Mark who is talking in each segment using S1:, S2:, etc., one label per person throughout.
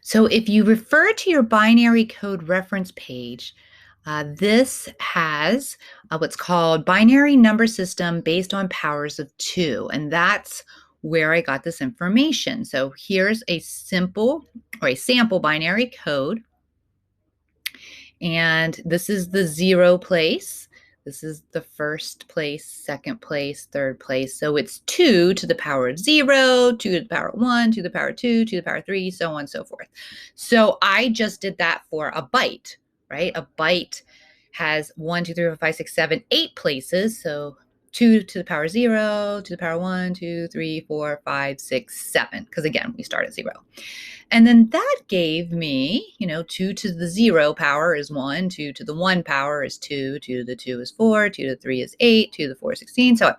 S1: So if you refer to your binary code reference page, this has what's called binary number system based on powers of 2, and that's where I got this information. So here's a simple or a sample binary code, and this is the 0 place. This is the first place, second place, third place. So it's 2 to the power of 0, 2 to the power of 1, 2 to the power of 2, 2 to the power of 3, so on and so forth. So I just did that for a byte, right? A byte has 1, 2, 3, 4, 5, 6, 7, 8 places. So 2 to the power of 0, to the power of 1, 2, 3, 4, 5, 6, 7. Because again, we start at 0. And then that gave me, 2 to the 0 power is 1, 2 to the 1 power is 2, 2 to the 2 is 4, 2 to the 3 is 8, 2 to the 4 is 16, so on.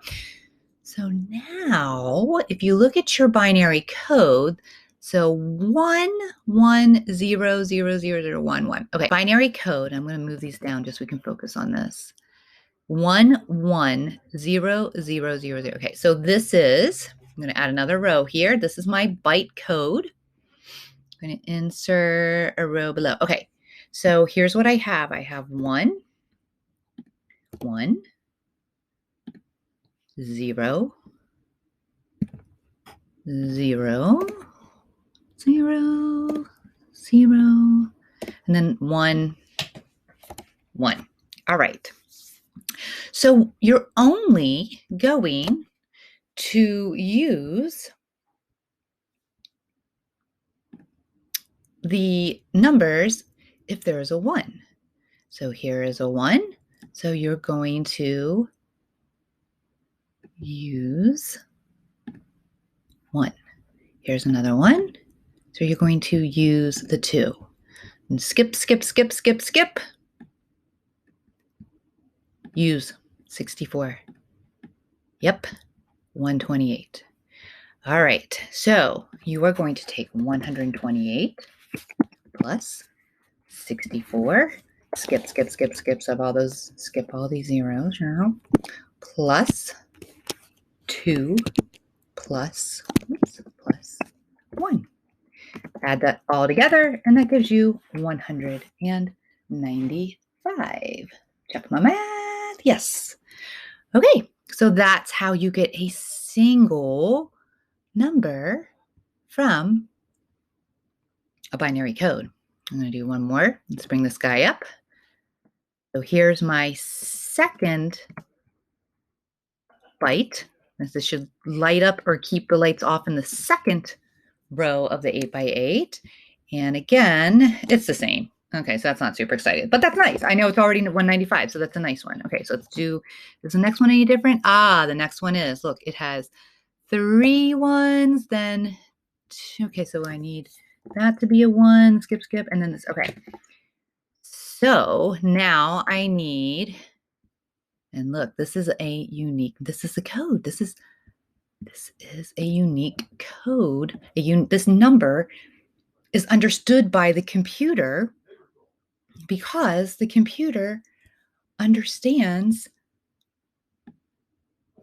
S1: So now, if you look at your binary code, so 1, 1, 0, 0, 0, 0, 1, 1. Okay, binary code, I'm going to move these down just so we can focus on this. 1, 1, 0, 0, 0, 0. Okay, so this is, I'm going to add another row here. This is my byte code. I'm going to insert a row below. Okay, so here's what I have. I have 1, 1, 0, 0, 0, 0, and then 1, 1. All right. So you're only going to use the numbers if there is a 1. So here is a 1. So you're going to use 1. Here's another 1. So you're going to use the 2. And skip, skip, skip, skip, skip. Use 64. Yep, 128. All right, so you are going to take 128 plus 64. Skip, skip, skip, skip, skip all these zeros, plus 2 plus 1. Add that all together, and that gives you 195. Check my math. Yes. Okay, so that's how you get a single number from a binary code. I'm going to do one more. Let's bring this guy up. So here's my second byte. This should light up or keep the lights off in the second row of the 8x8. And again, it's the same. Okay, so that's not super excited, but that's nice. I know it's already 195, so that's a nice one. Okay, so let's do, is the next one any different? The next one is, look, it has 3 1s, then 2. Okay, so I need that to be a 1, skip, skip, and then this. Okay, so now I need, and look, this is a unique, this is the code. This is a unique code. This number is understood by the computer because the computer understands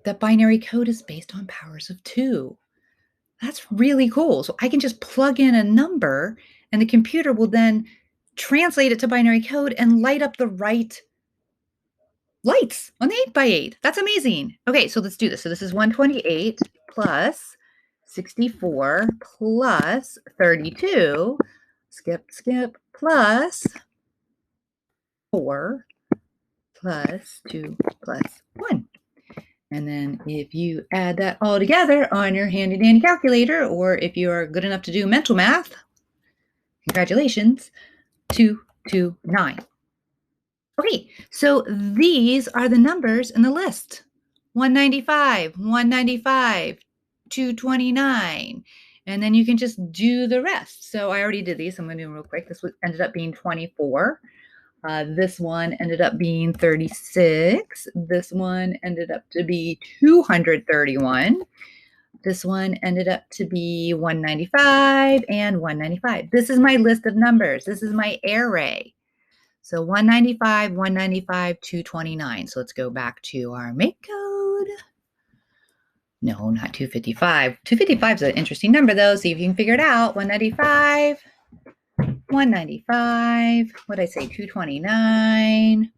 S1: that binary code is based on powers of 2. That's really cool. So I can just plug in a number and the computer will then translate it to binary code and light up the right lights on the 8x8. That's amazing. Okay, so let's do this. So this is 128 plus 64 plus 32, skip, skip, plus 4 plus 2 plus 1. And then if you add that all together on your handy dandy calculator, or if you are good enough to do mental math, congratulations, 229. Okay, so these are the numbers in the list. 195, 195, 229. And then you can just do the rest. So I already did these. I'm going to do them real quick. This ended up being 24. This one ended up being 36. This one ended up to be 231. This one ended up to be 195 and 195. This is my list of numbers. This is my array. So 195, 195, 229. So let's go back to our make code. No, not 255. 255 is an interesting number, though. See if you can figure it out. 195 195. What did I say? 229.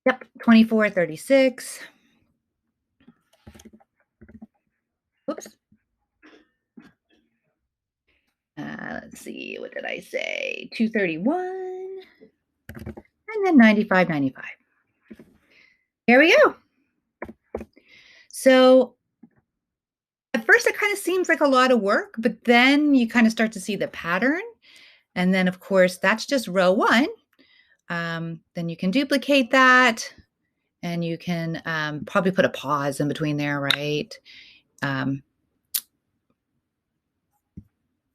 S1: Yep, 2436. Whoops. Let's see, what did I say? 231. And then 95.95. Here we go. So at first it kind of seems like a lot of work, but then you kind of start to see the pattern. And then, of course, that's just row one. Then you can duplicate that, and you can probably put a pause in between there, right?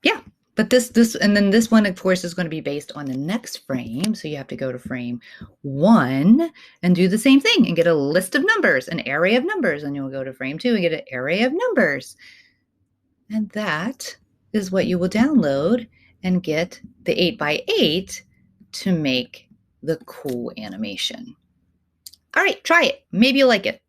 S1: Yeah, but and then this one, of course, is going to be based on the next frame. So you have to go to frame 1 and do the same thing and get a list of numbers, an array of numbers. And you'll go to frame 2 and get an array of numbers. And that is what you will download and get the 8x8 to make the cool animation. All right, try it. Maybe you'll like it.